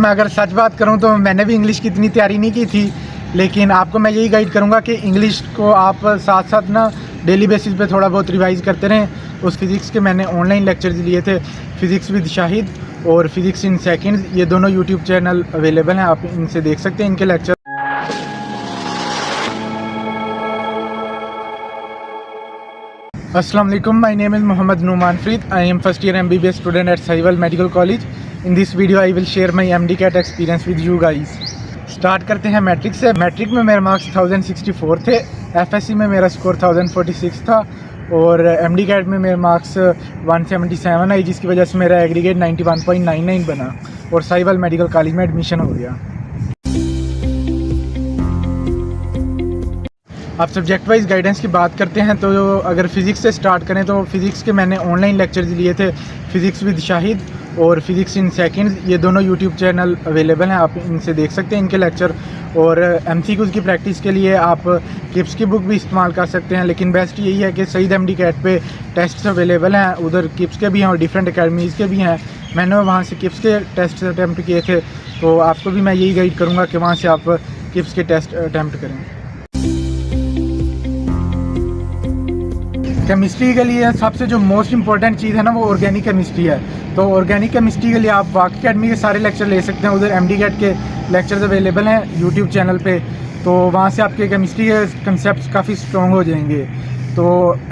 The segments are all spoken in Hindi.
मैं अगर सच बात करूं तो मैंने भी इंग्लिश की इतनी तैयारी नहीं की थी, लेकिन आपको मैं यही गाइड करूंगा कि इंग्लिश को आप साथ साथ ना डेली बेसिस पे थोड़ा बहुत रिवाइज़ करते रहें। उस फिज़िक्स के मैंने ऑनलाइन लेक्चर लिए थे, फ़िज़िक्स विद शाहिद और फिज़िक्स इन सेकंड्स। ये दोनों यूट्यूब चैनल अवेलेबल हैं, आप इनसे देख सकते हैं इनके lecture. Assalamu alaikum, my name is Mohammad Numan Farid. I am first year MBBS student at Sahiwal Medical College. In this video I will share my MDCAT experience with you guys. Start करते हैं मैट्रिक से। मैट्रिक में मेरे मार्क्स 1064 थे, एफएससी में मेरा स्कोर 1046 था और MDCAT में मेरे मार्क्स 177 आई, जिसकी वजह से मेरा एग्रीगेट 91.99 बना और साहिवाल मेडिकल कॉलेज में एडमिशन हो गया। आप सब्जेक्ट वाइज गाइडेंस की बात करते हैं तो अगर फ़िज़िक्स से स्टार्ट करें तो फ़िज़िक्स के मैंने ऑनलाइन लेक्चर लिए थे, फ़िज़िक्स विद शाहिद और फिज़िक्स इन सेकंड्स। ये दोनों यूट्यूब चैनल अवेलेबल हैं, आप इनसे देख सकते हैं इनके लेक्चर। और MCQs की प्रैक्टिस के लिए आप किप्स की बुक भी इस्तेमाल कर सकते हैं, लेकिन बेस्ट यही है कि सईद MDCAT पे टेस्ट अवेलेबल हैं, उधर किप्स के भी हैं और डिफरेंट अकेडमीज़ के भी हैं। मैंने वहाँ से किप्स के टेस्ट अटैम्प्ट किए थे, तो आपको भी मैं यही गाइड करूँगा कि वहाँ से आप किप्स के टेस्ट अटैम्प्ट करें। केमिस्ट्री के लिए सबसे जो मोस्ट इंपॉर्टेंट चीज़ है ना, वो ऑर्गेनिक केमिस्ट्री है। तो ऑर्गेनिक केमिस्ट्री के लिए आप वाक अकेडमी के सारे लेक्चर ले सकते हैं, उधर MDCAT के लेक्चर्स अवेलेबल हैं यूट्यूब चैनल पे। तो वहाँ से आपके केमिस्ट्री के कंसेप्ट काफ़ी स्ट्रॉन्ग हो जाएंगे। तो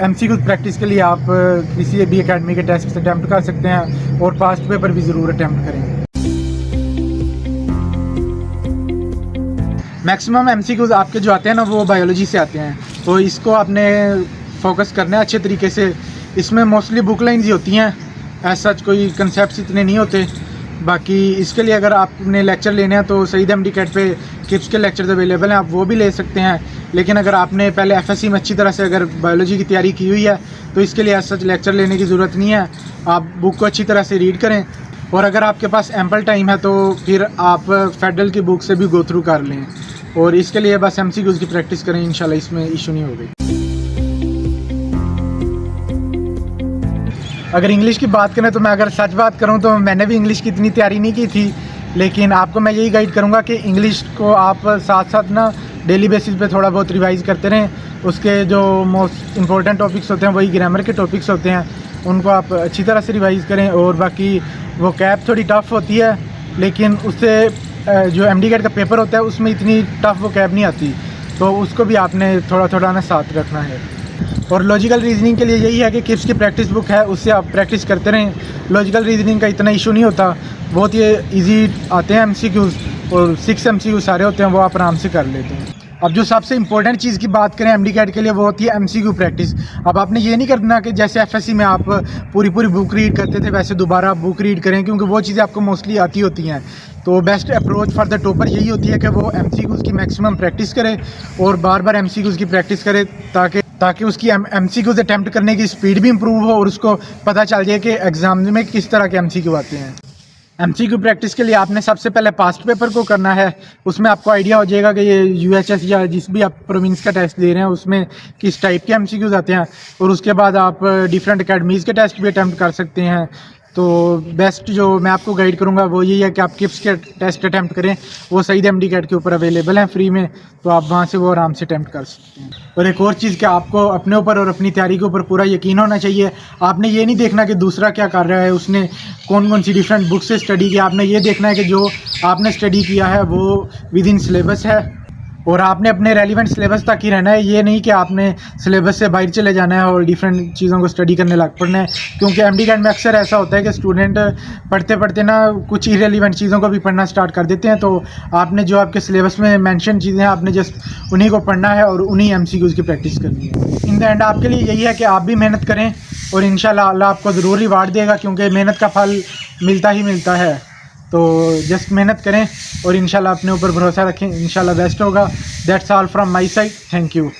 MCQ प्रैक्टिस के लिए आप किसी भी अकेडमी के टेस्ट अटैम्प्ट कर सकते हैं और पास्ट पेपर भी ज़रूर अटैम्प्ट करें। मैक्सिमम MCQs आपके जो आते हैं ना, वो बायोलॉजी से आते हैं, तो इसको आपने फोकस करना है अच्छे तरीके से। इसमें मोस्टली बुक लाइन्स ही होती हैं, ऐसा कोई कंसेप्ट इतने नहीं होते। बाकी इसके लिए अगर आपने लेक्चर लेने हैं तो सईद MDCAT पे किप्स के लेक्चर्स अवेलेबल हैं, आप वो भी ले सकते हैं। लेकिन अगर आपने पहले FSC में अच्छी तरह से अगर बायोलॉजी की तैयारी की हुई है तो इसके लिए ऐसा लेक्चर लेने की ज़रूरत नहीं है। आप बुक को अच्छी तरह से रीड करें और अगर आपके पास एम्पल टाइम है तो फिर आप फेडरल की बुक से भी गो थ्रू कर लें और इसके लिए बस MCQs की प्रैक्टिस करें, इंशाल्लाह इसमें इशू नहीं होगी। अगर इंग्लिश की बात करें तो मैं अगर सच बात करूं तो मैंने भी इंग्लिश की इतनी तैयारी नहीं की थी, लेकिन आपको मैं यही गाइड करूंगा कि इंग्लिश को आप साथ साथ ना डेली बेसिस पे थोड़ा बहुत रिवाइज़ करते रहें। उसके जो मोस्ट इंपॉर्टेंट टॉपिक्स होते हैं वही ग्रामर के टॉपिक्स होते हैं, उनको आप अच्छी तरह से रिवाइज़ करें। और बाकी वो कैब थोड़ी टफ़ होती है, लेकिन उससे जो MDCAT का पेपर होता है उसमें इतनी टफ़ वो कैब नहीं आती, तो उसको भी आपने थोड़ा थोड़ा ना साथ रखना है। और लॉजिकल रीजनिंग के लिए यही है कि किप्स की प्रैक्टिस बुक है, उससे आप प्रैक्टिस करते रहें। लॉजिकल रीजनिंग का इतना इशू नहीं होता, बहुत ही इजी आते हैं MCQs और 6 MCQ सारे होते हैं, वो आप आराम से कर लेते हैं। अब जो सबसे इंपॉर्टेंट चीज़ की बात करें MDCAT के लिए, वो होती है MCQ प्रैक्टिस। अब आपने ये नहीं करना कि जैसे FSC में आप पूरी बुक रीड करते थे वैसे दोबारा बुक रीड करें, क्योंकि वो चीज़ें आपको मोस्टली आती होती हैं। तो best approach for the topper यही होती है कि वो MCQs की मैक्सिमम प्रैक्टिस करे और बार बार MCQs की प्रैक्टिस करे, ताकि उसकी MCQs अटैम्प्ट करने की स्पीड भी इम्प्रूव हो और उसको पता चल जाए कि एग्ज़ाम में किस तरह के MCQ आते हैं। MCQ प्रैक्टिस के लिए आपने सबसे पहले पास्ट पेपर को करना है, उसमें आपको आइडिया हो जाएगा कि ये UHS या जिस भी आप प्रोविंस का टेस्ट दे रहे हैं उसमें किस टाइप के MCQs आते हैं। और उसके बाद आप डिफरेंट अकेडमीज़ के टेस्ट भी अटैम्प्ट कर सकते हैं। तो बेस्ट जो मैं आपको गाइड करूंगा वो यही है कि आप किप्स के टेस्ट अटैम्प्ट करें, वो सईद MDCAT के ऊपर अवेलेबल हैं फ्री में, तो आप वहाँ से वो आराम से अटैम्प्ट कर सकते हैं। और एक और चीज़ कि आपको अपने ऊपर और अपनी तैयारी के ऊपर पूरा यकीन होना चाहिए। आपने ये नहीं देखना कि दूसरा क्या कर रहा है, उसने कौन कौन सी डिफरेंट बुक से स्टडी किया। आपने ये देखना है कि जो आपने स्टडी किया है वो विद इन सिलेबस है और आपने अपने रेलिवेंट सिलेबस तक ही रहना है। ये नहीं कि आपने सिलेबस से बाहर चले जाना है और डिफरेंट चीज़ों को स्टडी करने लग पड़ना है, क्योंकि MDCAT में अक्सर ऐसा होता है कि स्टूडेंट पढ़ते पढ़ते ना कुछ इरेलीवेंट चीज़ों को भी पढ़ना स्टार्ट कर देते हैं। तो आपने जो आपके सिलेबस में मेंशन चीज़ें हैं आपने जस्ट उन्हीं को पढ़ना है और उन्हीं MCQs की प्रैक्टिस करनी है। इन द एंड आपके लिए यही है कि आप भी मेहनत करें और इंशाल्लाह अल्लाह आपको ज़रूर रिवार्ड देगा, क्योंकि मेहनत का फल मिलता ही मिलता है। तो जस्ट मेहनत करें और इंशाल्लाह अपने ऊपर भरोसा रखें, इंशाल्लाह बेस्ट होगा। That's all from my side, thank you.